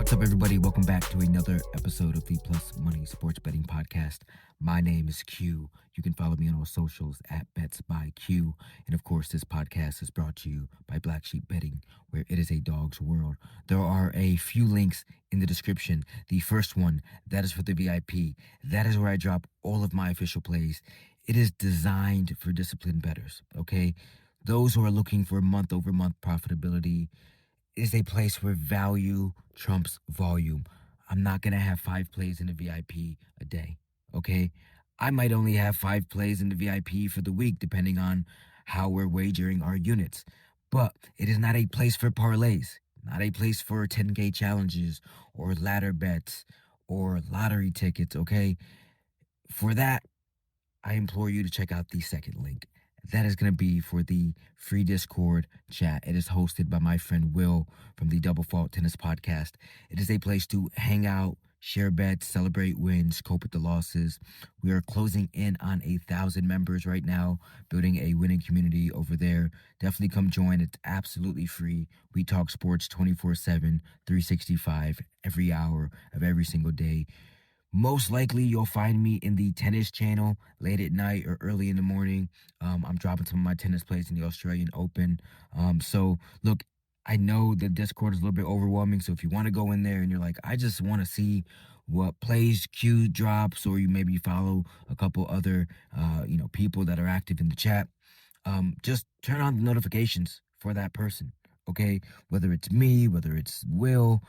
What's up, everybody? Welcome back to another episode of the Plus Money Sports Betting Podcast. My name is Q. You can follow me on all socials at Bets by Q. And of course, this podcast is brought to you by Black Sheep Betting, where it is a dog's world. There are a few links in the description. The first one, that is for the VIP. That is where I drop all of my official plays. It is designed for disciplined bettors, okay? Those who are looking for month-over-month profitability. Is a place where value trumps volume. I'm not going to have 5 plays in the VIP a day, okay? I might only have 5 plays in the VIP for the week, depending on how we're wagering our units. But it is not a place for parlays, not a place for 10K challenges or ladder bets or lottery tickets, okay? For that, I implore you to check out the second link. That is going to be for the free Discord chat. It is hosted by my friend Will from the Double Fault Tennis Podcast. It is a place to hang out, share bets, celebrate wins, cope with the losses. We are closing in on 1,000 members right now, building a winning community over there. Definitely come join. It's absolutely free. We talk sports 24/7, 365, every hour of every single day. Most likely, you'll find me in the tennis channel late at night or early in the morning. I'm dropping some of my tennis plays in the Australian Open. So, look, I know the Discord is a little bit overwhelming. So, if you want to go in there and you're like, I just want to see what plays Q drops, or you maybe follow a couple other, people that are active in the chat, just turn on the notifications for that person. Okay, whether it's me, whether it's Will,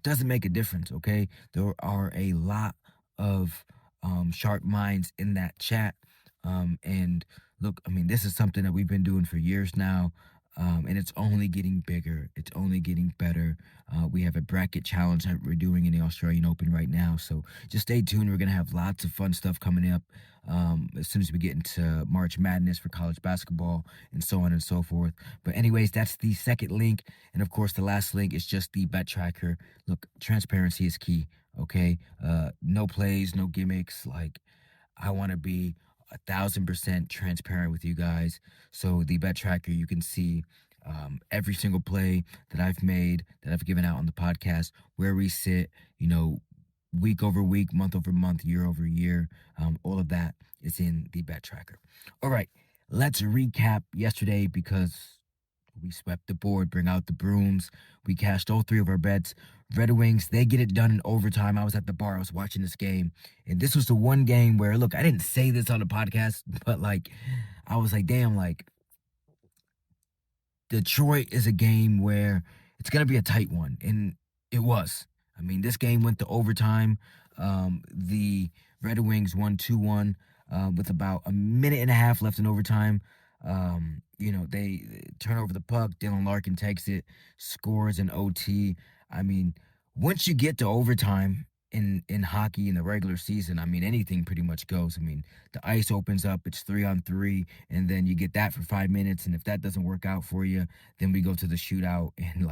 doesn't make a difference. Okay, there are a lot of sharp minds in that chat. And look, I mean, this is something that we've been doing for years now. And it's only getting bigger. It's only getting better. We have a bracket challenge that we're doing in the Australian Open right now. So just stay tuned. We're going to have lots of fun stuff coming up as soon as we get into March Madness for college basketball and so on and so forth. But anyways, that's the second link. And of course, the last link is just the bet tracker. Look, transparency is key. Okay. No plays, no gimmicks. Like, I want to be 1,000% transparent with you guys. So the bet tracker, you can see every single play that I've made, that I've given out on the podcast, where we sit, week over week, month over month, year over year. All of that is in the bet tracker. All right, let's recap yesterday, because we swept the board, bring out the brooms. We cashed all 3 of our bets. Red Wings, they get it done in overtime. I was at the bar. I was watching this game. And this was the one game where, look, I didn't say this on the podcast, but, I was like, damn, Detroit is a game where it's going to be a tight one. And it was. I mean, this game went to overtime. The Red Wings won 2-1 with about a minute and a half left in overtime. They turn over the puck. Dylan Larkin takes it, scores in OT. I mean, once you get to overtime in hockey in the regular season, I mean, anything pretty much goes. I mean, the ice opens up, it's 3-on-3, and then you get that for 5 minutes. And if that doesn't work out for you, then we go to the shootout. And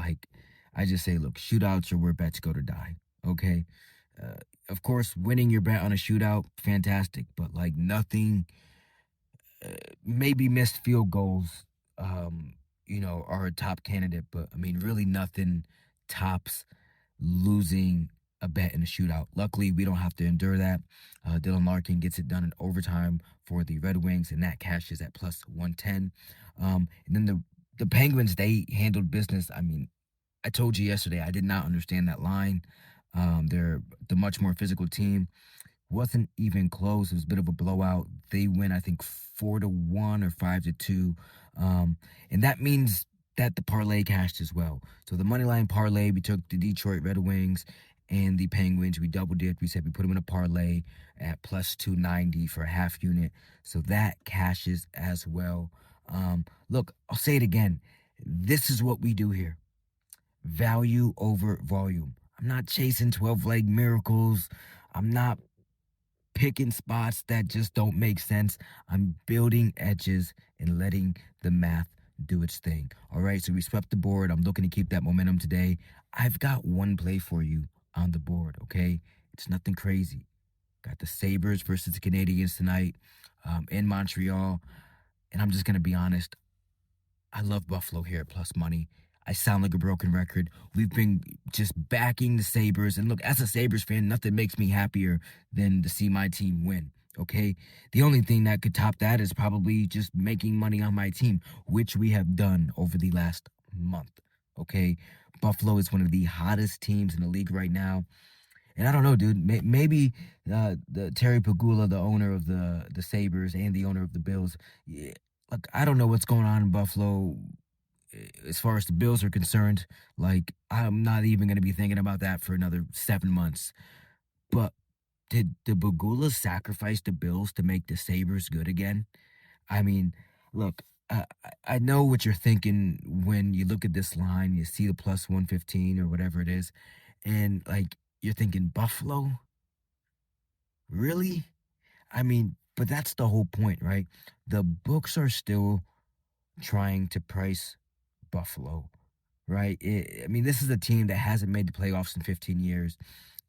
I just say, look, shootouts are where bets go to die. Okay. Of course, winning your bet on a shootout, fantastic, but nothing. Maybe missed field goals, are a top candidate, but I mean, really nothing tops losing a bet in a shootout. Luckily, we don't have to endure that. Dylan Larkin gets it done in overtime for the Red Wings, and that cashes at plus 110. And then the Penguins, they handled business. I mean, I told you yesterday, I did not understand that line. They're the much more physical team. Wasn't even close. It was a bit of a blowout. They win, I think, 4-1 or 5-2. And that means that the parlay cashed as well. So the moneyline parlay, we took the Detroit Red Wings and the Penguins. We doubled it. We said we put them in a parlay at plus 290 for a half unit. So that cashes as well. Look, I'll say it again. This is what we do here. Value over volume. I'm not chasing 12-leg miracles. I'm not picking spots that just don't make sense. I'm building edges and letting the math do its thing. All right, so we swept the board. I'm looking to keep that momentum today. I've got one play for you on the board, okay? It's nothing crazy. Got the Sabres versus the Canadiens tonight in Montreal. And I'm just going to be honest. I love Buffalo here at plus money. I sound like a broken record. We've been just backing the Sabres. And look, as a Sabres fan, nothing makes me happier than to see my team win. Okay. The only thing that could top that is probably just making money on my team, which we have done over the last month. Okay. Buffalo is one of the hottest teams in the league right now. And I don't know, dude. Maybe the Terry Pagula, the owner of the Sabres and the owner of the Bills, yeah, look, I don't know what's going on in Buffalo as far as the Bills are concerned. Like, I'm not even going to be thinking about that for another 7 months. But did the Pagula sacrifice the Bills to make the Sabres good again? I mean, look, I know what you're thinking when you look at this line. You see the plus 115 or whatever it is, and like you're thinking Buffalo, really? I mean, but that's the whole point, right? The books are still trying to price Buffalo, right? I mean, this is a team that hasn't made the playoffs in 15 years,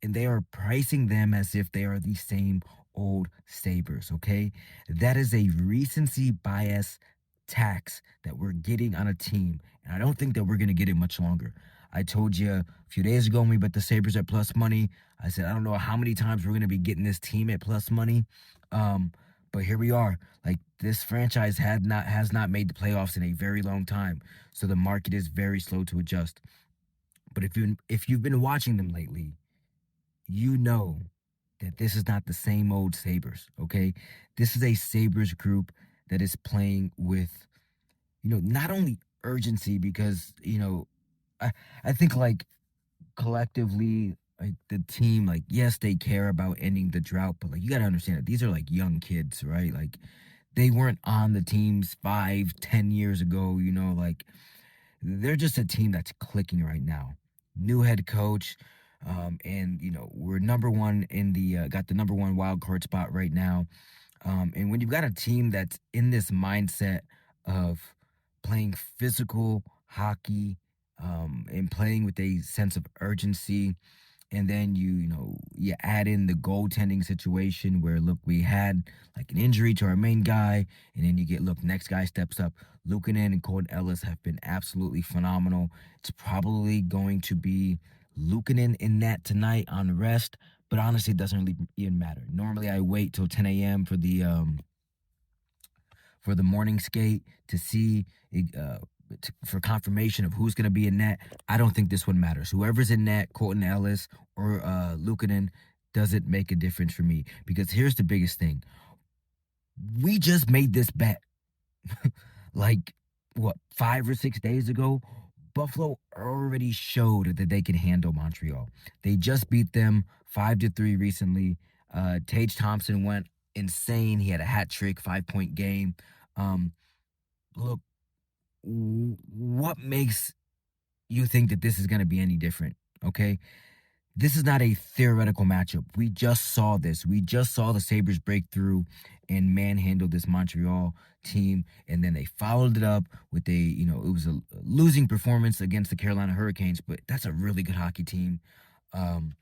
and they are pricing them as if they are the same old Sabres, okay? That is a recency bias tax that we're getting on a team, and I don't think that we're going to get it much longer. I told you a few days ago when we bet the Sabres at plus money, I said, I don't know how many times we're going to be getting this team at plus money. Um, but here we are. Like, this franchise has not made the playoffs in a very long time. So the market is very slow to adjust. But if you've been watching them lately, you know that this is not the same old Sabres, okay? This is a Sabres group that is playing with, not only urgency because, I, I think like collectively, like the team, like, yes, they care about ending the drought, but like, you got to understand that these are like young kids, right? Like, they weren't on the teams 5, 10 years ago, like they're just a team that's clicking right now. New head coach, and we're number one in the got the number one wild card spot right now. And when you've got a team that's in this mindset of playing physical hockey, and playing with a sense of urgency, and then you add in the goaltending situation where look, we had like an injury to our main guy, and then you get look, next guy steps up. Luukkonen and Colton Ellis have been absolutely phenomenal. It's probably going to be Luukkonen in that tonight on rest, but honestly, it doesn't really even matter. Normally, I wait till 10 a.m. For the morning skate to see for confirmation of who's going to be in net. I don't think this one matters. Whoever's in net, Colton Ellis or Luukkonen, doesn't make a difference for me because here's the biggest thing. We just made this bet like what 5 or 6 days ago. Buffalo already showed that they can handle Montreal. They just beat them 5-3 recently. Tage Thompson went insane. He had a hat trick, 5-point game. Um, Look, what makes you think that this is going to be any different? Okay. This is not a theoretical matchup. We just saw this. We just saw the Sabres break through and manhandle this Montreal team. And then they followed it up with it was a losing performance against the Carolina Hurricanes, but that's a really good hockey team. Um,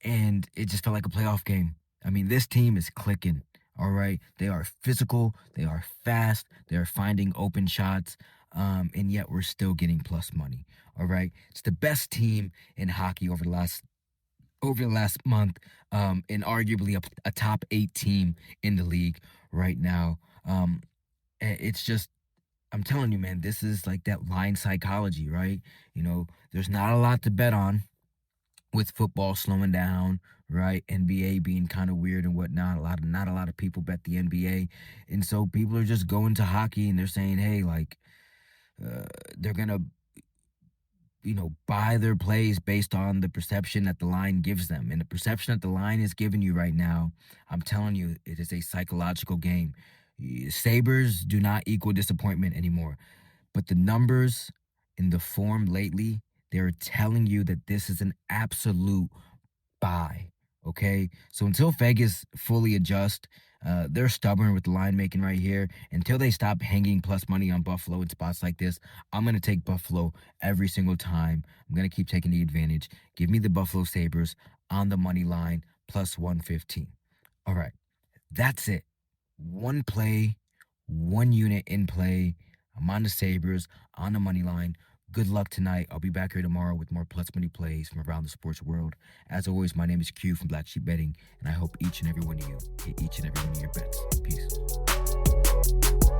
and it just felt like a playoff game. I mean, this team is clicking. All right, they are physical, they are fast, they are finding open shots, and yet we're still getting plus money. All right, it's the best team in hockey over the last month, and arguably a top 8 team in the league right now. It's just I'm telling you, man, this is like that line psychology, right? There's not a lot to bet on with football slowing down, right? NBA being kind of weird and whatnot. Not a lot of people bet the NBA, and so people are just going to hockey and they're saying, hey, like, they're gonna, buy their plays based on the perception that the line gives them, and the perception that the line is giving you right now. I'm telling you, it is a psychological game. Sabres do not equal disappointment anymore, but the numbers in the form lately, they're telling you that this is an absolute buy. Okay, so until Vegas fully adjust, they're stubborn with the line making right here. Until they stop hanging plus money on Buffalo in spots like this, I'm gonna take Buffalo every single time. I'm gonna keep taking the advantage. Give me the Buffalo Sabres on the money line plus 115. All right, that's it. One play, one unit in play. I'm on the Sabres on the money line. Good luck tonight. I'll be back here tomorrow with more plus money plays from around the sports world. As always, my name is Q from Black Sheep Betting, and I hope each and every one of you hit each and every one of your bets. Peace.